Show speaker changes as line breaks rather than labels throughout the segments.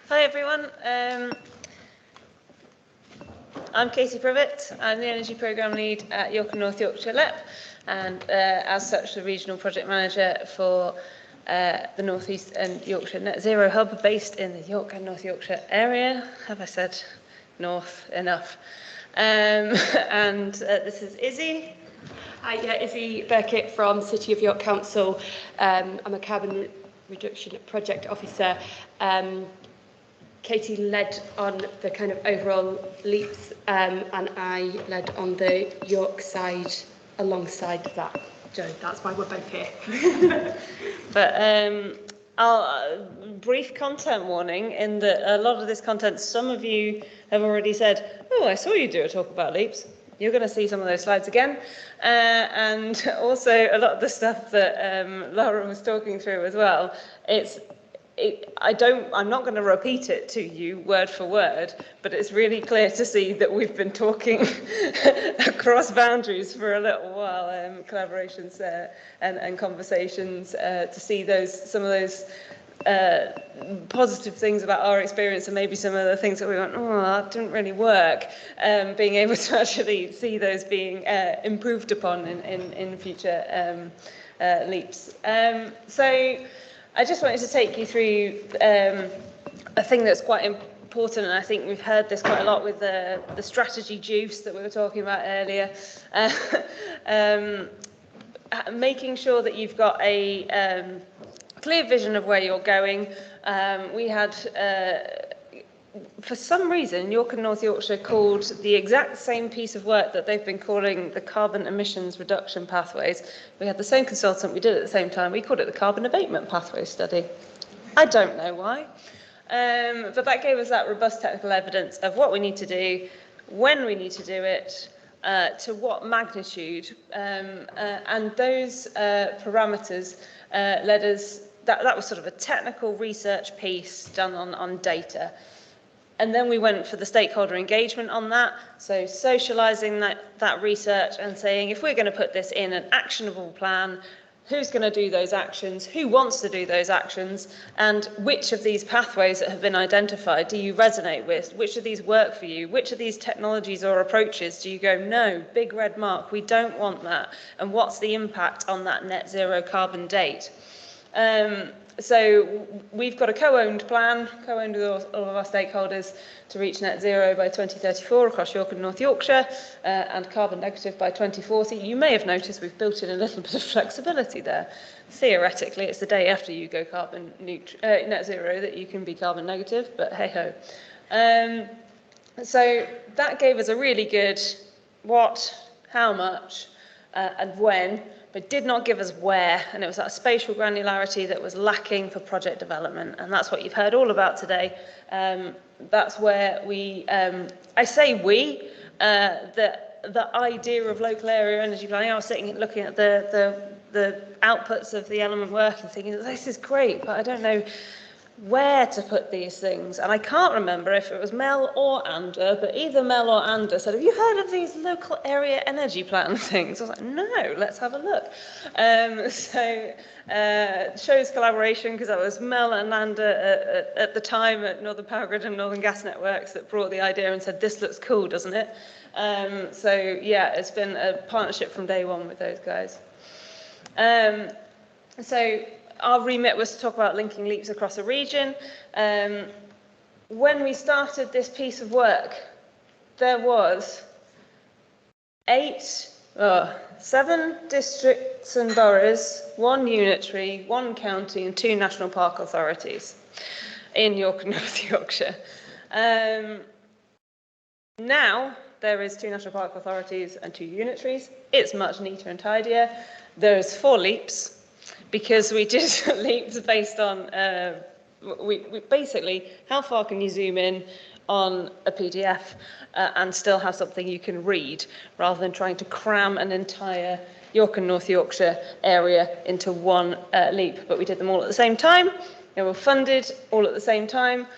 Hi everyone, I'm Katie Privet. I'm the Energy Programme Lead at York and North Yorkshire LEP, and as such the Regional Project Manager for the North East and Yorkshire Net Zero Hub based in the York and North Yorkshire area. Have I said north enough? And this is Izzy.
Hi, Izzy Burkitt from City of York Council. I'm a carbon reduction project officer. Katie led on the kind of overall leaps, and I led on the York side alongside that. So that's why we're both here.
But I'll brief content warning in that a lot of this content, some of you have already said, oh, I saw you do a talk about leaps. You're going to see some of those slides again. And also a lot of the stuff that Laura was talking through as well, I'm not going to repeat it to you word for word, but it's really clear to see that we've been talking across boundaries for a little while, collaborations and conversations to see some of those positive things about our experience and maybe some of the things that we went, oh, that didn't really work, being able to actually see those being improved upon in future leaps. So I just wanted to take you through a thing that's quite important, and I think we've heard this quite a lot with the strategy juice that we were talking about earlier. Making sure that you've got a clear vision of where you're going. We had, for some reason, York and North Yorkshire called the exact same piece of work that they've been calling the carbon emissions reduction pathways. We had the same consultant, we did it at the same time, we called it the carbon abatement pathway study. I don't know why, but that gave us that robust technical evidence of what we need to do, when we need to do it, to what magnitude, and those parameters led us, that was sort of a technical research piece done on data. And then we went for the stakeholder engagement on that, so socialising that research and saying, if we're going to put this in an actionable plan, who's going to do those actions, who wants to do those actions, and which of these pathways that have been identified do you resonate with, which of these work for you, which of these technologies or approaches do you go, no, big red mark, we don't want that, and what's the impact on that net zero carbon date? So we've got a co-owned plan, co-owned with all of our stakeholders, to reach net zero by 2034 across York and North Yorkshire, and carbon negative by 2040. You may have noticed we've built in a little bit of flexibility there. Theoretically, it's the day after you go net zero that you can be carbon negative, but hey-ho. So that gave us a really good what, how much, and when, but did not give us where, and it was that spatial granularity that was lacking for project development, and that's what you've heard all about today. That's where we, I say we, the idea of local area energy planning. I was looking at the outputs of the element work and thinking, this is great, but I don't know where to put these things, and I can't remember if it was Mel or Ander, but either Mel or Ander said, have you heard of these local area energy plan things? I was like, no, let's have a look. So shows collaboration, because that was Mel and Ander at the time at Northern Power Grid and Northern Gas Networks that brought the idea and said, this looks cool, doesn't it? So yeah, it's been a partnership from day one with those guys. So our remit was to talk about linking leaps across a region. When we started this piece of work, there was 7 districts and boroughs, 1 unitary, 1 county, and 2 national park authorities in York and North Yorkshire. Now there is 2 national park authorities and 2 unitaries. It's much neater and tidier. There's 4 leaps, because we did leaps based on, we basically, how far can you zoom in on a PDF and still have something you can read, rather than trying to cram an entire York and North Yorkshire area into one leap. But we did them all at the same time. They were funded all at the same time.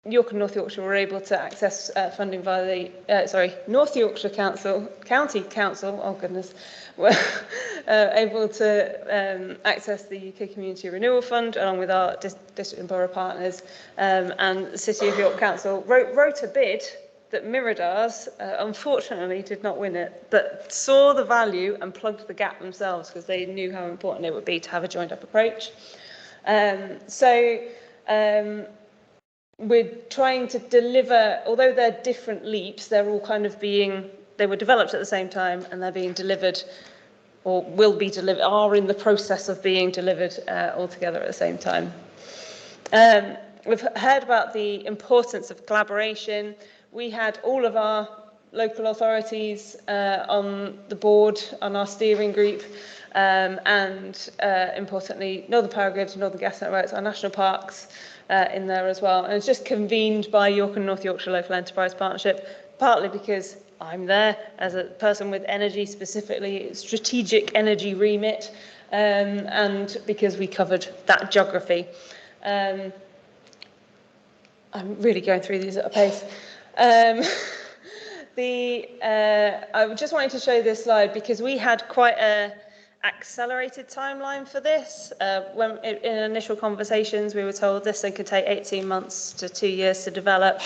York and North Yorkshire were able to access funding via the, North Yorkshire County Council, oh goodness, were able to access the UK Community Renewal Fund along with our district and borough partners, and the City of York Council wrote a bid that mirrored ours, unfortunately did not win it, but saw the value and plugged the gap themselves because they knew how important it would be to have a joined up approach. We're trying to deliver, although they're different leaps, they're all kind of they were developed at the same time and they're being delivered or will be delivered, are in the process of being delivered all together at the same time. We've heard about the importance of collaboration. We had all of our local authorities on the board, on our steering group, and importantly, Northern Power Grid, Northern Gas Networks, our national parks, in there as well. And it's just convened by York and North Yorkshire Local Enterprise Partnership, partly because I'm there as a person with energy, specifically strategic energy remit, and because we covered that geography. I'm really going through these at a pace. I just wanted to show this slide because we had quite a accelerated timeline for this. When in initial conversations, we were told this thing could take 18 months to 2 years to develop.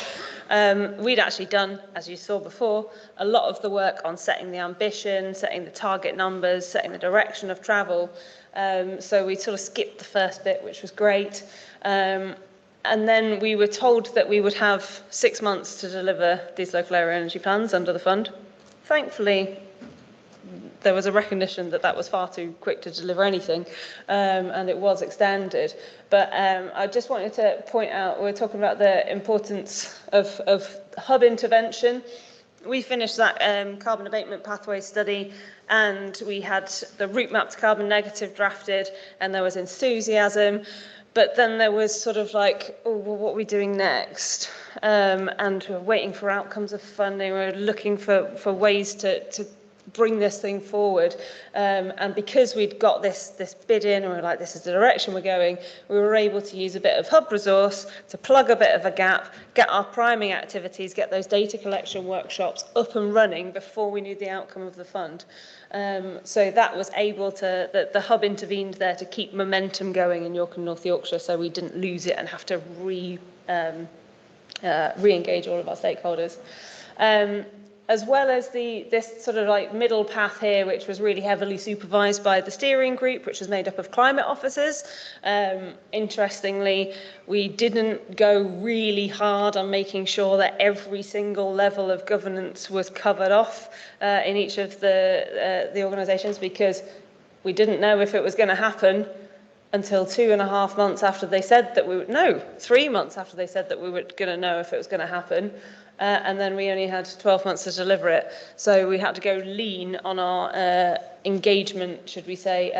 We'd actually done, as you saw before, a lot of the work on setting the ambition, setting the target numbers, setting the direction of travel. So we sort of skipped the first bit, which was great. And then we were told that we would have 6 months to deliver these local area energy plans under the fund. Thankfully, there was a recognition that that was far too quick to deliver anything, and it was extended. But I just wanted to point out, we're talking about the importance of hub intervention. We finished that carbon abatement pathway study, and we had the route map to carbon negative drafted, and there was enthusiasm. But then there was sort of like, oh, well, what are we doing next? And we're waiting for outcomes of funding. We're looking for ways to bring this thing forward. And because we'd got this bid in, and we were like, this is the direction we're going, we were able to use a bit of hub resource to plug a bit of a gap, get our priming activities, get those data collection workshops up and running before we knew the outcome of the fund. So that was able to, the hub intervened there to keep momentum going in York and North Yorkshire, so we didn't lose it and have to re-engage all of our stakeholders. As well as this sort of like middle path here, which was really heavily supervised by the steering group, which was made up of climate officers. Interestingly, we didn't go really hard on making sure that every single level of governance was covered off in each of the organisations, because we didn't know if it was going to happen until 2.5 months after they said that 3 months after they said that we were going to know if it was going to happen. And then we only had 12 months to deliver it. So we had to go lean on our engagement, should we say,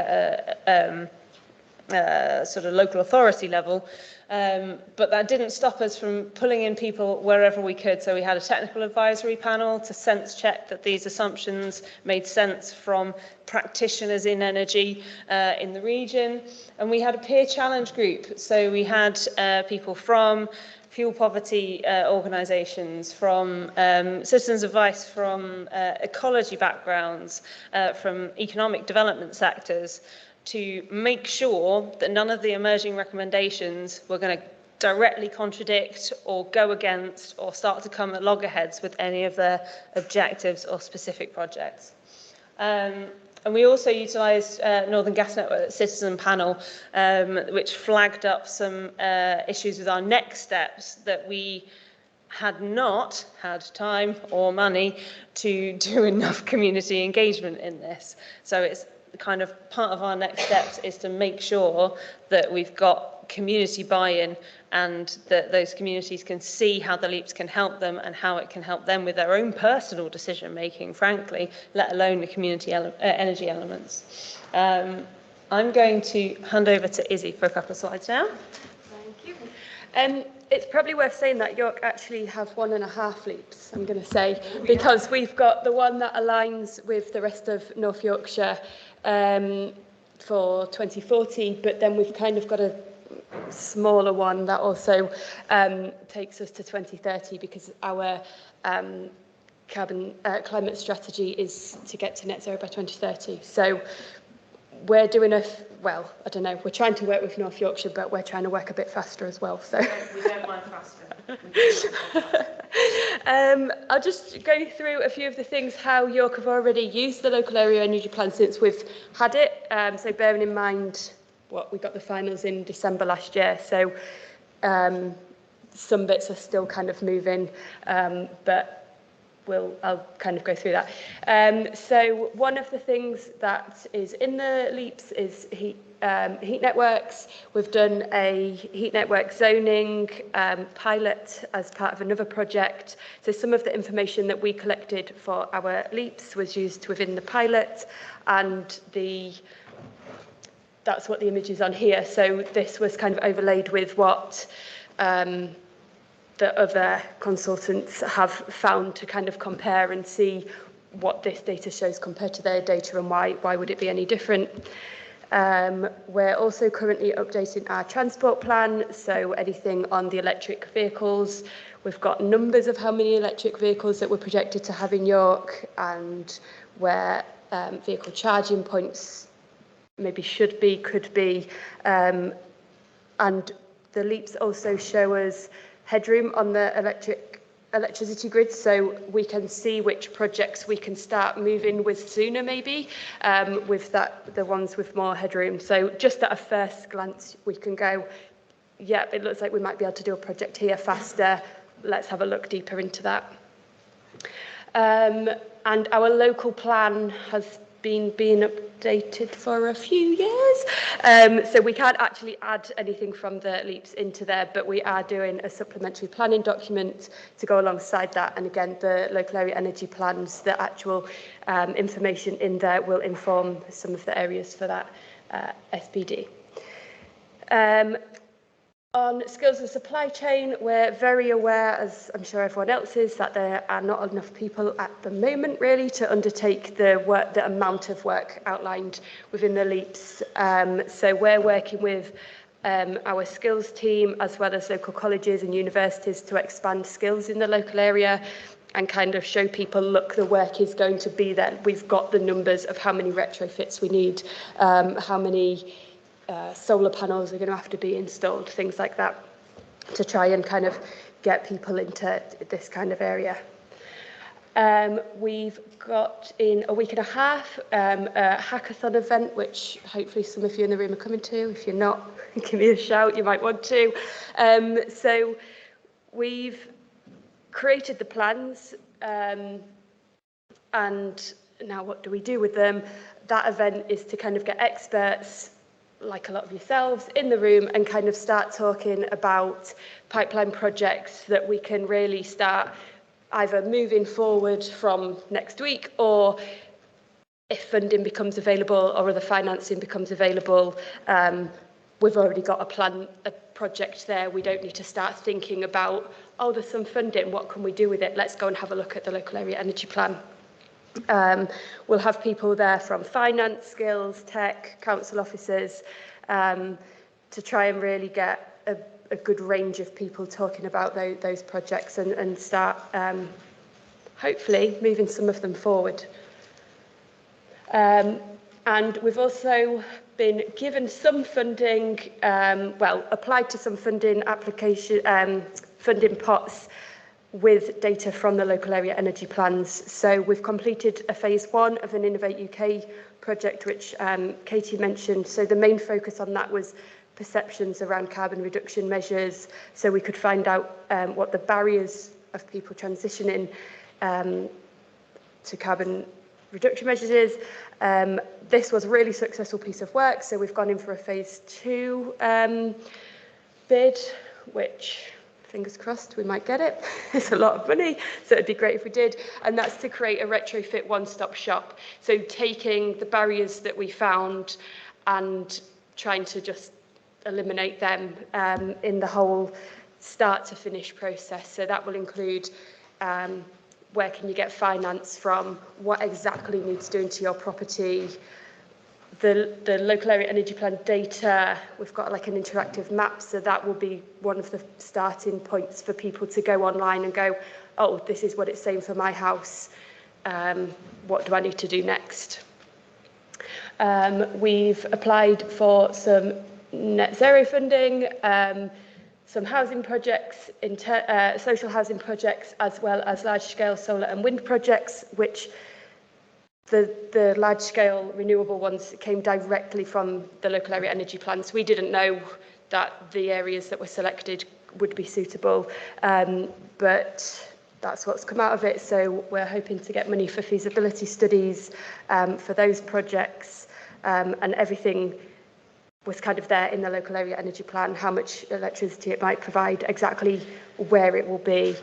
sort of local authority level. But that didn't stop us from pulling in people wherever we could. So we had a technical advisory panel to sense check that these assumptions made sense from practitioners in energy in the region. And we had a peer challenge group. So we had people from fuel poverty organisations, from citizens' advice, from ecology backgrounds, from economic development sectors, to make sure that none of the emerging recommendations were going to directly contradict or go against or start to come at loggerheads with any of their objectives or specific projects. And we also utilised Northern Gas Network Citizen Panel, which flagged up some issues with our next steps that we had not had time or money to do enough community engagement in this. So it's kind of part of our next steps is to make sure that we've got community buy-in and that those communities can see how the leaps can help them and how it can help them with their own personal decision making, frankly, let alone the community energy elements. I'm going to hand over to Izzy for a couple of slides now.
Thank you. It's probably worth saying that York actually have 1.5 leaps, I'm going to say, because we've got the one that aligns with the rest of North Yorkshire for 2040, but then we've kind of got a smaller one that also takes us to 2030, because our climate strategy is to get to net zero by 2030. So we're doing well, I don't know, we're trying to work with North Yorkshire, but we're trying to work a bit faster as well. So
we don't mind faster.
I'll just go through a few of the things how York have already used the local area energy plan since we've had it. So bearing in mind we got the finals in December last year, so some bits are still kind of moving, but I'll kind of go through that. So one of the things that is in the LEAPs is heat networks. We've done a heat network zoning pilot as part of another project. So some of the information that we collected for our LEAPs was used within the pilot, and that's what the image is on here. So this was kind of overlaid with what the other consultants have found to kind of compare and see what this data shows compared to their data and why would it be any different. We're also currently updating our transport plan, so anything on the electric vehicles. We've got numbers of how many electric vehicles that we're projected to have in York, and where vehicle charging points maybe should be, could be. And the LEAPs also show us headroom on the electricity grid, so we can see which projects we can start moving with sooner, maybe, with the ones with more headroom. So just at a first glance, we can go, yeah, it looks like we might be able to do a project here faster. Let's have a look deeper into that. And our local plan has been being updated for a few years, so we can't actually add anything from the LEAPs into there, but we are doing a supplementary planning document to go alongside that. And again, the local area energy plans, the actual information in there will inform some of the areas for that SPD. On skills and supply chain, we're very aware, as I'm sure everyone else is, that there are not enough people at the moment really to undertake the amount of work outlined within the LEAPs. So we're working with our skills team as well as local colleges and universities to expand skills in the local area and kind of show people, look, the work is going to be there. We've got the numbers of how many retrofits we need, how many solar panels are going to have to be installed, things like that, to try and kind of get people into this kind of area. We've got in a week and a half a hackathon event, which hopefully some of you in the room are coming to. If you're not, give me a shout, you might want to. So we've created the plans, and now what do we do with them? That event is to kind of get experts, like a lot of yourselves, in the room and kind of start talking about pipeline projects that we can really start either moving forward from next week, or if funding becomes available or other financing becomes available, we've already got a project there. We don't need to start thinking about, oh, there's some funding, what can we do with it? Let's go and have a look at the local area energy plan. We'll have people there from finance, skills, tech, council officers, to try and really get a good range of people talking about those projects and start hopefully moving some of them forward. And we've also been given some funding, applied to some funding funding pots with data from the local area energy plans. So we've completed a phase 1 of an Innovate UK project, which Katie mentioned. So the main focus on that was perceptions around carbon reduction measures, so we could find out what the barriers of people transitioning to carbon reduction measures is. This was a really successful piece of work, so we've gone in for a phase 2 bid, which, fingers crossed, we might get it. It's a lot of money, so it'd be great if we did. And that's to create a retrofit one-stop shop. So taking the barriers that we found and trying to just eliminate them in the whole start to finish process. So that will include where can you get finance from, what exactly needs doing to your property, the local area energy plan data, we've got like an interactive map, so that will be one of the starting points for people to go online and go, oh, this is what it's saying for my house. What do I need to do next? We've applied for some net zero funding, some housing projects, social housing projects, as well as large-scale solar and wind projects, which the large-scale renewable ones came directly from the local area energy plans. We didn't know that the areas that were selected would be suitable, but that's what's come out of it. So we're hoping to get money for feasibility studies for those projects, and everything was kind of there in the local area energy plan, how much electricity it might provide, exactly where it will be.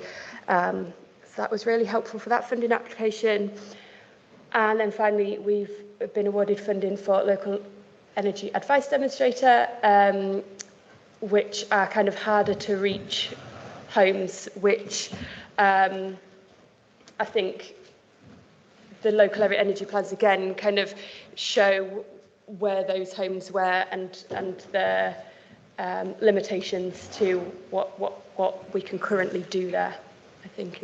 So that was really helpful for that funding application. And then finally, we've been awarded funding for local energy advice demonstrator, which are kind of harder to reach homes, which I think the local area energy plans again kind of show where those homes were and their limitations to what we can currently do there. I think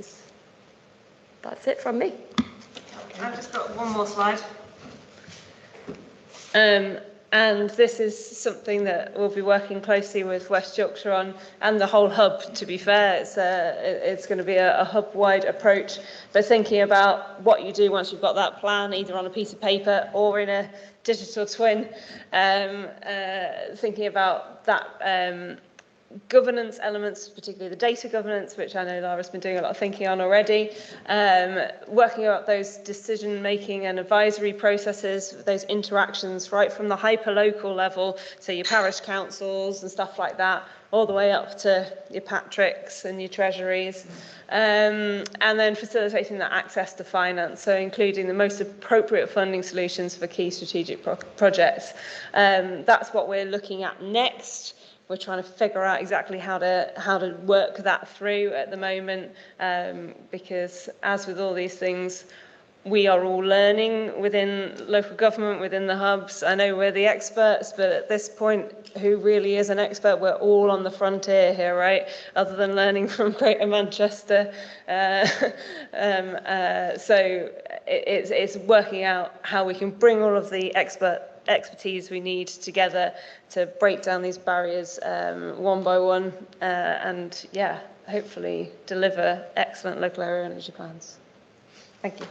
that's it from me.
I've just got one more slide. And this is something that we'll be working closely with West Yorkshire on, and the whole hub, to be fair. It's going to be a hub-wide approach, but thinking about what you do once you've got that plan, either on a piece of paper or in a digital twin, thinking about that governance elements, particularly the data governance, which I know Lara's been doing a lot of thinking on already, working out those decision-making and advisory processes, those interactions right from the hyper-local level, so your parish councils and stuff like that, all the way up to your Patricks and your treasuries, and then facilitating that access to finance, so including the most appropriate funding solutions for key strategic projects. That's what we're looking at next. We're trying to figure out exactly how to work that through at the moment, because as with all these things, we are all learning within local government, within the hubs. I know we're the experts, but at this point, who really is an expert? We're all on the frontier here, right? Other than learning from Greater Manchester. So it's working out how we can bring all of the expertise we need together to break down these barriers one by one, and yeah, hopefully deliver excellent local area energy plans. Thank you.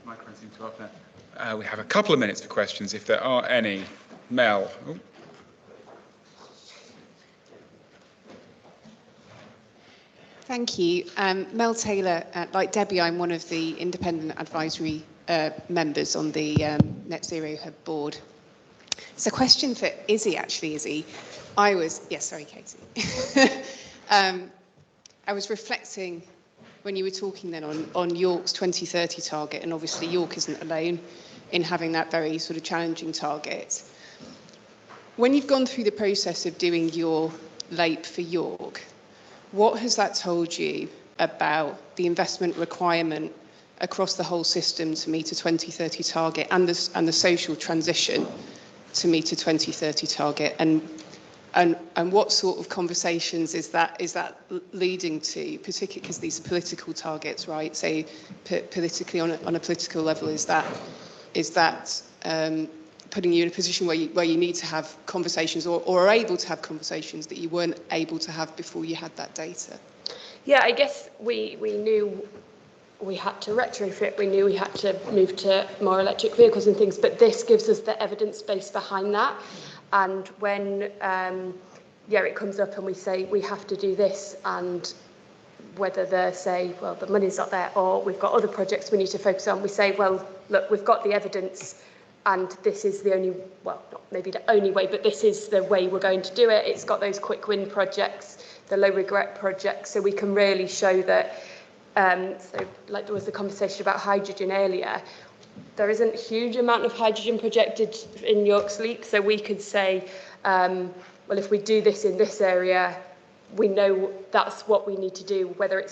Microphone seems to off now. We have a couple of minutes for questions, if there are any. Mel. Ooh.
Thank you. Mel Taylor, like Debbie, I'm one of the independent advisory members on the Net Zero Hub board. It's a question for Izzy, actually, Izzy. Katie. I was reflecting when you were talking then on York's 2030 target, and obviously York isn't alone in having that very sort of challenging target. When you've gone through the process of doing your LAPE for York, what has that told you about the investment requirement across the whole system to meet a 2030 target, and the social transition to meet a 2030 target, and what sort of conversations is that leading to, particularly because these are political targets, right? So politically, on a political level, is that putting you in a position where you need to have conversations or are able to have conversations that you weren't able to have before you had that data?
Yeah, I guess we knew we had to retrofit, we knew we had to move to more electric vehicles and things, but this gives us the evidence base behind that. And when it comes up and we say we have to do this, and whether they say, well, the money's not there, or we've got other projects we need to focus on, we say, well, look, we've got the evidence, and this is the only, well, not maybe the only way, but this is the way we're going to do it. It's got those quick win projects, the low regret projects, so we can really show that. So like there was the conversation about hydrogen earlier, there isn't a huge amount of hydrogen projected in York's LEAP, so we could say, well, if we do this in this area, we know that's what we need to do, whether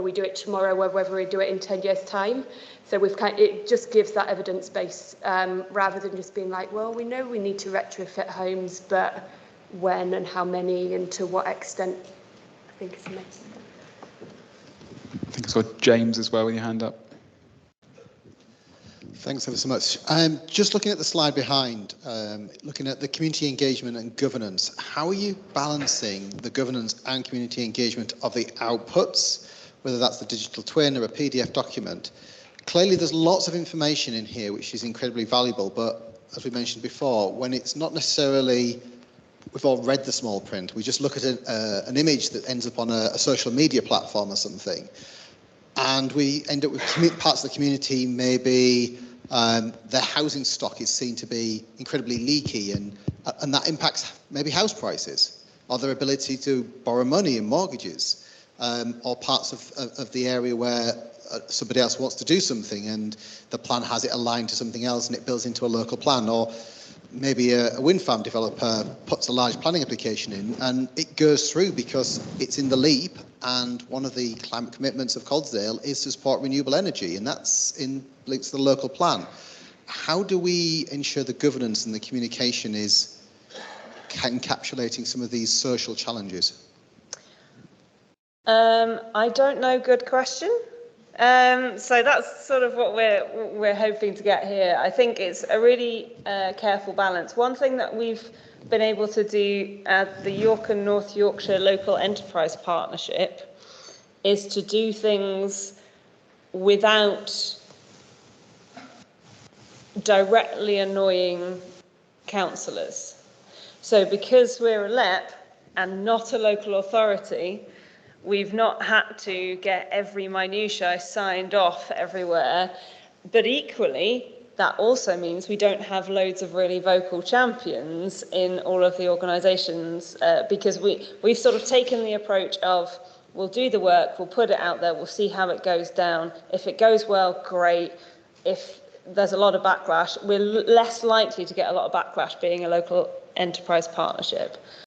we do it tomorrow or whether we do it in 10 years' time. So it just gives that evidence base rather than just being like, well, we know we need to retrofit homes, but when and how many and to what extent, I think it's amazing.
I think I saw James as well with your hand up.
Thanks ever so much. Just looking at the slide behind, looking at the community engagement and governance, how are you balancing the governance and community engagement of the outputs, whether that's the digital twin or a PDF document? Clearly, there's lots of information in here which is incredibly valuable, but as we mentioned before, when it's not necessarily, we've all read the small print, we just look at an image that ends up on a social media platform or something, and we end up with parts of the community, maybe their housing stock is seen to be incredibly leaky, and that impacts maybe house prices or their ability to borrow money in mortgages, or parts of the area where somebody else wants to do something and the plan has it aligned to something else and it builds into a local plan. Or maybe a wind farm developer puts a large planning application in and it goes through because it's in the LEAP, and one of the climate commitments of Coldsdale is to support renewable energy, and that's links to the local plan. How do we ensure the governance and the communication is encapsulating some of these social challenges?
I don't know. Good question. So that's sort of what we're hoping to get here. I think it's a really careful balance. One thing that we've been able to do at the York and North Yorkshire Local Enterprise Partnership is to do things without directly annoying councillors. So because we're a LEP and not a local authority, we've not had to get every minutiae signed off everywhere, but equally, that also means we don't have loads of really vocal champions in all of the organisations, because we've sort of taken the approach of, we'll do the work, we'll put it out there, we'll see how it goes down. If it goes well, great. If there's a lot of backlash, we're less likely to get a lot of backlash being a local enterprise partnership.